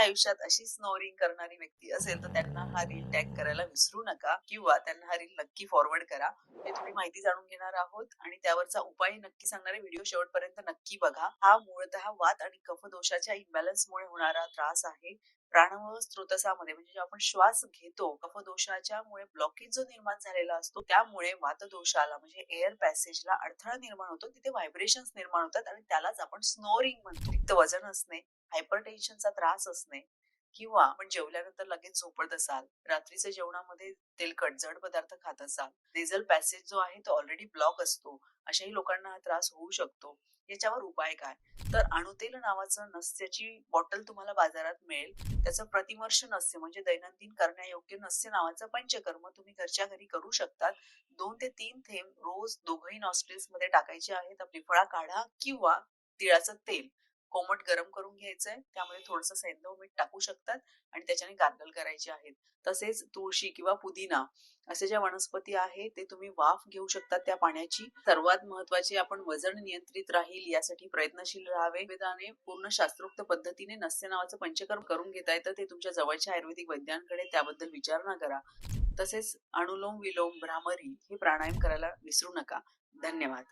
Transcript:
आयुष्यात अशी स्नोरिंग करणारी व्यक्ती असेल तर त्यांना हा रील टॅग करायला विसरू नका किंवा त्यांना हा रील नक्की फॉरवर्ड करा. हे थोडी माहिती जाणून घेणार आहोत आणि त्यावरचा उपाय नक्की सांगणारे व्हिडिओ शेवटपर्यंत नक्की बघा. हा मूळतः वात आणि कफदोषाच्या इम्बॅलन्समुळे होणारा त्रास आहे. प्राणवायू स्त्रोतसामध्ये म्हणजे जे आपण श्वास घेतो, कफदोषाच्या मुळे ब्लॉकेज जो निर्माण झालेला असतो त्यामुळे वातदोषाला म्हणजे एअर पॅसेजला अडथळा निर्माण होतो. तिथे व्हायब्रेशन्स निर्माण होतात आणि त्यालाच आपण स्नोरिंग म्हणतो. रिक्त वजन असणे, हायपरटेन्शनचा त्रास असणे किंवा आपण जेवल्यानंतर लगेच झोपत असाल, रात्रीच्या जेवणामध्ये तेलकट जड पदार्थ खात असाल, नेझल पॅसेज जो आहे तो ऑलरेडी ब्लॉक असतो, अशाही लोकांना हा त्रास होऊ शकतो. याच्यावर उपाय काय? तर अणुतेल नावाचं नस्याची बॉटल तुम्हाला बाजारात मिळेल. त्याचं प्रतिमर्श नस्य म्हणजे दैनंदिन करण्यायोग्य नस्य नावाचं पंचकर्म तुम्ही घरच्या घरी करू शकतात. 2 ते 3 थेंब रोज दोघंही नॉस्ट्रिल्स मध्ये टाकायचे आहेत. आपली फळा काढा किंवा तिळाचं तेल कोमट गरम करून घ्यायचंय. त्यामध्ये थोडंसं सैंधव मीठ टाकू शकतात आणि त्याच्याने गार्गल करायचे आहेत. तसेच तुळशी किंवा पुदिना असे ज्या वनस्पती आहे ते तुम्ही वाफ घेऊ शकता त्या पाण्याची. सर्वात महत्वाचे आपण वजन नियंत्रित राहील यासाठी प्रयत्नशील राहावे. वेदाने पूर्ण शास्त्रोक्त पद्धतीने नस्य नावाचं पंचकर्म करून घेता येतं. ते तुमच्या जवळच्या आयुर्वेदिक वैद्यांकडे त्याबद्दल विचारणा करा. तसेच अनुलोम विलोम भ्रामरी हे प्राणायाम करायला विसरू नका. धन्यवाद.